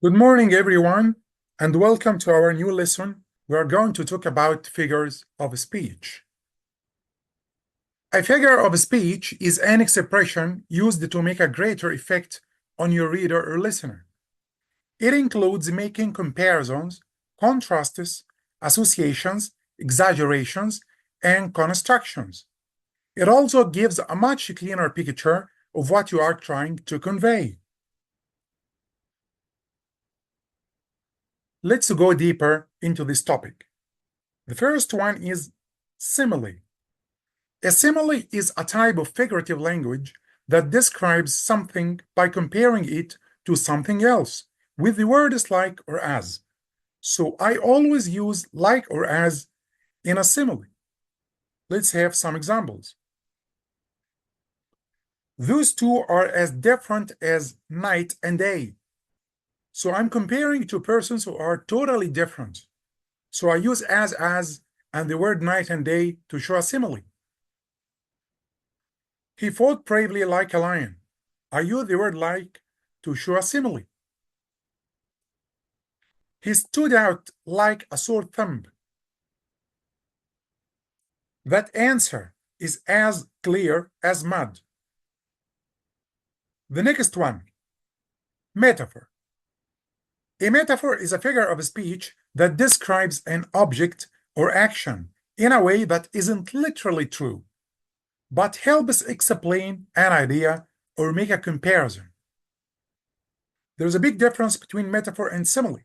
Good morning, everyone, and welcome to our new lesson. We are going to talk about figures of speech. A figure of speech is an expression used to make a greater effect on your reader or listener. It includes making comparisons, contrasts, associations, exaggerations, and constructions. It also gives a much clearer picture of what you are trying to convey. Let's go deeper into this topic. The first one is simile. A simile is a type of figurative language that describes something by comparing it to something else with the words like or as. So I always use like or as in a simile. Let's have some examples. Those two are as different as night and day. So I'm comparing two persons who are totally different. So I use as, and the word night and day to show a simile. He fought bravely like a lion. I use the word like to show a simile. He stood out like a sore thumb. That answer is as clear as mud. The next one, metaphor. A metaphor is a figure of speech that describes an object or action in a way that isn't literally true, but helps explain an idea or make a comparison. There's a big difference between metaphor and simile.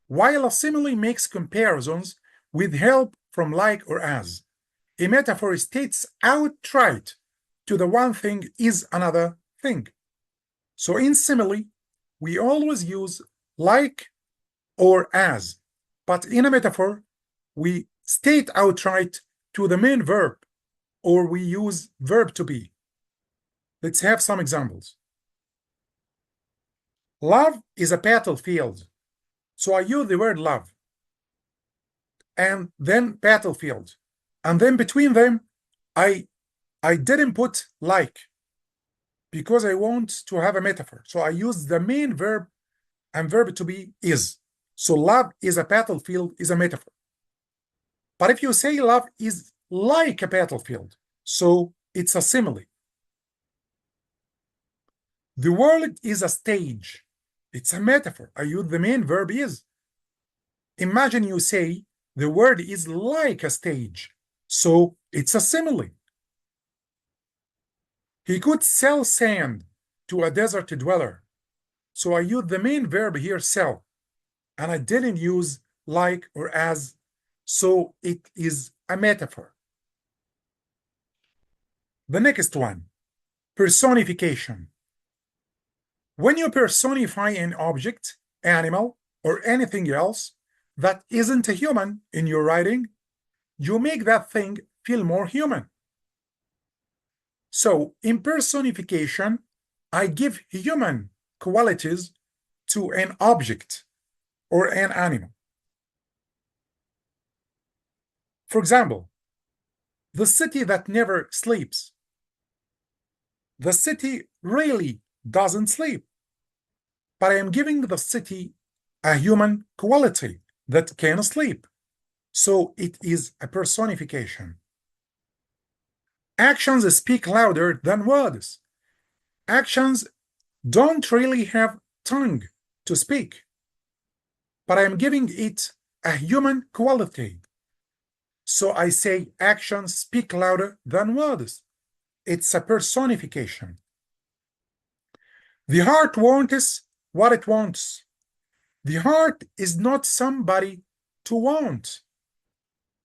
While a simile makes comparisons with help from like or as, a metaphor states outright to the one thing is another thing. So in simile, we always use like or as, but in a metaphor, we state outright to the main verb, or we use verb to be. Let's have some examples. Love is a battlefield. So I use the word love, and then battlefield. And then between them, I didn't put like, because I want to have a metaphor. So I use the main verb, and verb to be is. So love is a battlefield is a metaphor. But if you say love is like a battlefield, so it's a simile. The world is a stage. It's a metaphor. I use the main verb is. Imagine you say the world is like a stage, so it's a simile. He could sell sand to a desert dweller. So I use the main verb here, sell, and I didn't use like or as, so it is a metaphor. The next one, personification. When you personify an object, animal, or anything else that isn't a human in your writing, you make that thing feel more human. So in personification, I give human qualities to an object or an animal. For example, the city that never sleeps. The city really doesn't sleep, but I am giving the city a human quality that can sleep. So it is a personification. Actions speak louder than words. Actions don't really have tongue to speak, but I'm giving it a human quality. So I say actions speak louder than words. It's a personification. The heart wants what it wants. The heart is not somebody to want.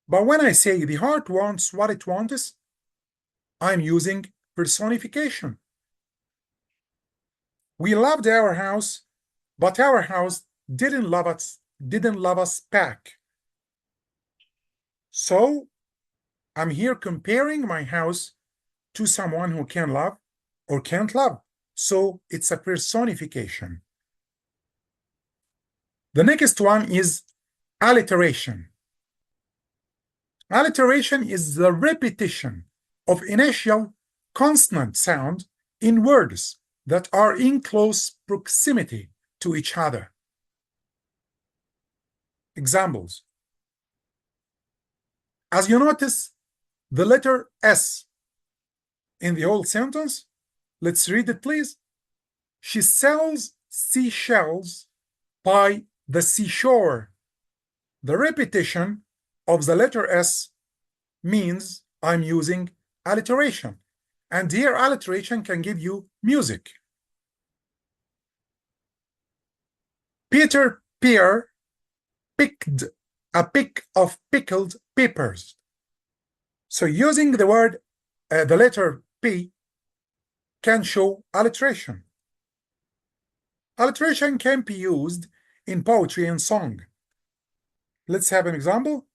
But when I say the heart wants what it wants, I'm using personification. We loved our house, but our house didn't love us back. So I'm here comparing my house to someone who can love or can't love. So it's a personification. The next one is alliteration. Alliteration is the repetition of initial consonant sound in words that are in close proximity to each other. Examples. As you notice, the letter S in the whole sentence, let's read it, please. She sells seashells by the seashore. The repetition of the letter S means I'm using alliteration. And here, alliteration can give you music. Peter Pear picked a pick of pickled peppers. So using the word, the letter P can show alliteration. Alliteration can be used in poetry and song. Let's have an example.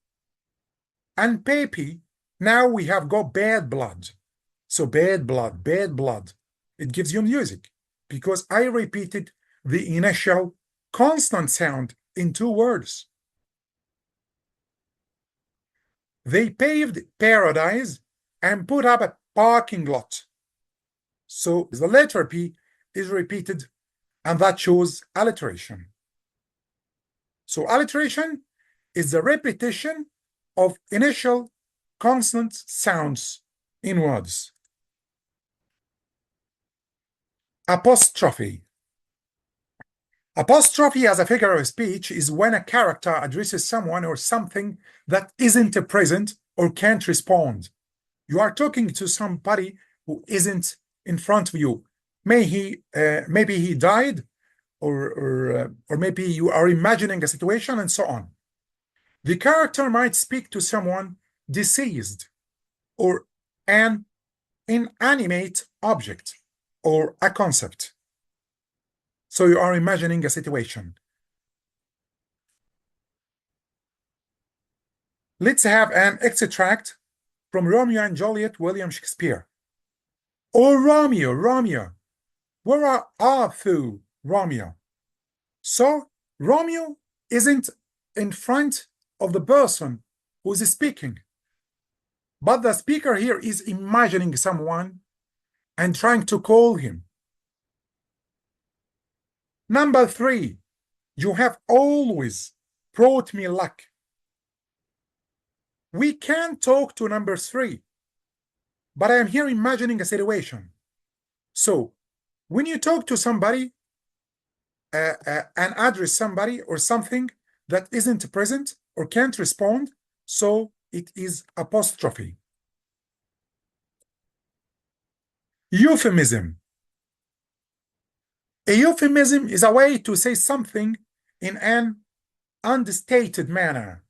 And Pepe, now we have got bad blood. So bad blood, bad blood. It gives you music because I repeated the initial consonant sound in 2 words. They paved paradise and put up a parking lot. So the letter P is repeated, and that shows alliteration. So alliteration is the repetition of initial consonant sounds in words. Apostrophe. Apostrophe as a figure of speech is when a character addresses someone or something that isn't present or can't respond. You are talking to somebody who isn't in front of you. Maybe he died, or maybe you are imagining a situation, and so on. The character might speak to someone deceased, or an inanimate object, or a concept. So you are imagining a situation. Let's have an extract from Romeo and Juliet, William Shakespeare. Oh, Romeo, Romeo, where art thou, Romeo? So Romeo isn't in front of the person who is speaking, but the speaker here is imagining someone and trying to call him. Number 3, you have always brought me luck. We can talk to number 3, but I am here imagining a situation. So when you talk to somebody and address somebody or something that isn't present or can't respond, so it is apostrophe. Euphemism. A euphemism is a way to say something in an understated manner,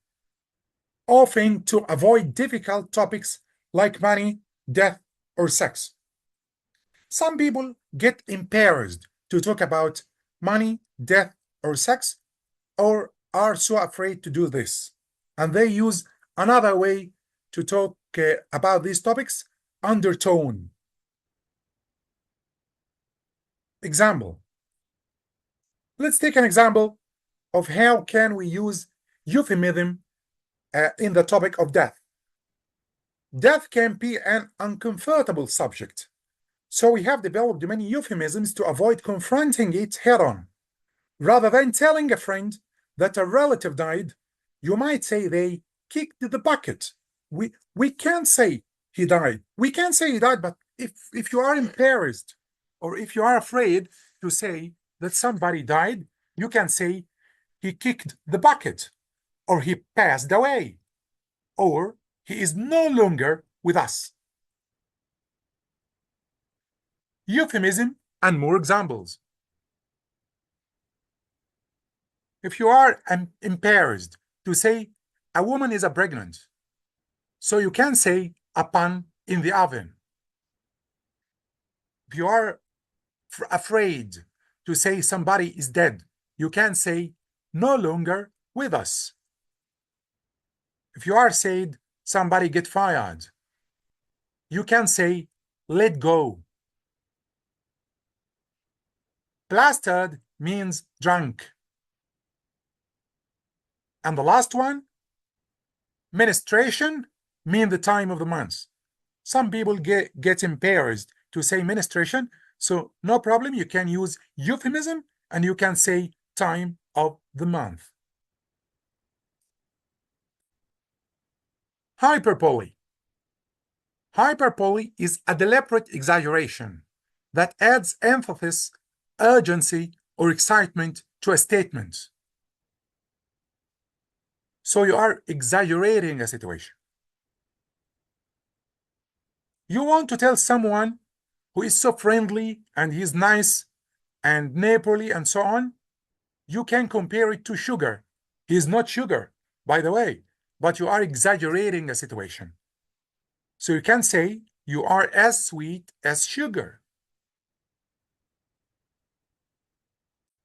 often to avoid difficult topics like money, death, or sex. Some people get embarrassed to talk about money, death, or sex, or are so afraid to do this, and they use another way to talk about these topics, undertone. Example. Let's take an example of how can we use euphemism in the topic of death. Death can be an uncomfortable subject, so we have developed many euphemisms to avoid confronting it head-on. Rather than telling a friend that a relative died, you might say they kicked the bucket. We can't say he died. We can say he died, but if you are embarrassed or if you are afraid to say that somebody died, you can say he kicked the bucket, or he passed away, or he is no longer with us. Euphemism and more examples. If you are embarrassed to say a woman is pregnant, so you can say a pan in the oven. If you are afraid to say somebody is dead, you can say no longer with us. If you are said somebody get fired, you can say let go. Plastered means drunk. And the last one, menstruation, mean the time of the month. Some people get embarrassed to say menstruation, so no problem, you can use euphemism and you can say time of the month. Hyperbole. Hyperbole is a deliberate exaggeration that adds emphasis, urgency, or excitement to a statement. So you are exaggerating a situation. You want to tell someone who is so friendly and he's nice and neighborly and so on, you can compare it to sugar. He is not sugar, by the way, but you are exaggerating a situation. So you can say you are as sweet as sugar.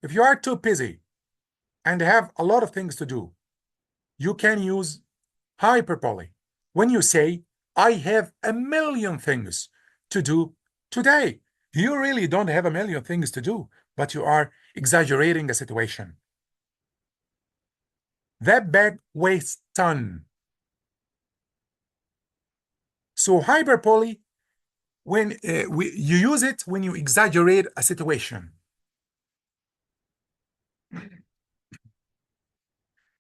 If you are too busy and have a lot of things to do, you can use hyperbole. When you say, I have a million things to do today, you really don't have a million things to do, but you are exaggerating a situation. That bag weighs a ton. So hyperbole, when you use it when you exaggerate a situation.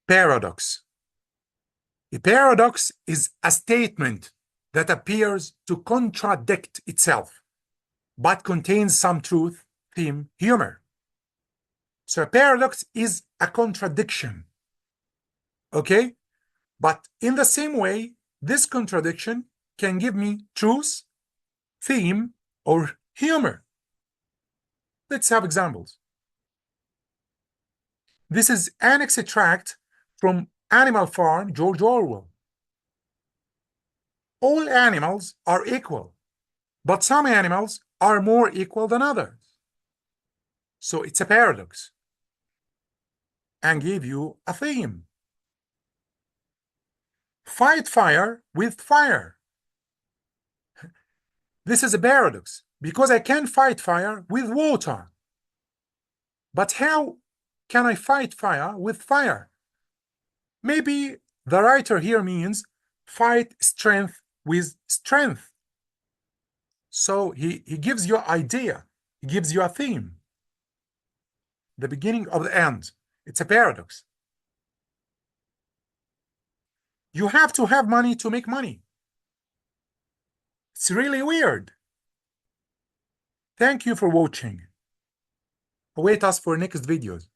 Paradox. A paradox is a statement that appears to contradict itself, but contains some truth, theme, humor. So a paradox is a contradiction. Okay? But in the same way, this contradiction can give me truth, theme, or humor. Let's have examples. This is an extract from Animal Farm, George Orwell. All animals are equal, but some animals are more equal than others. So it's a paradox. And give you a theme. Fight fire with fire. This is a paradox because I can fight fire with water. But how can I fight fire with fire? Maybe the writer here means fight strength with strength. So he gives you an idea. He gives you a theme. The beginning of the end. It's a paradox. You have to have money to make money. It's really weird. Thank you for watching. Await us for next videos.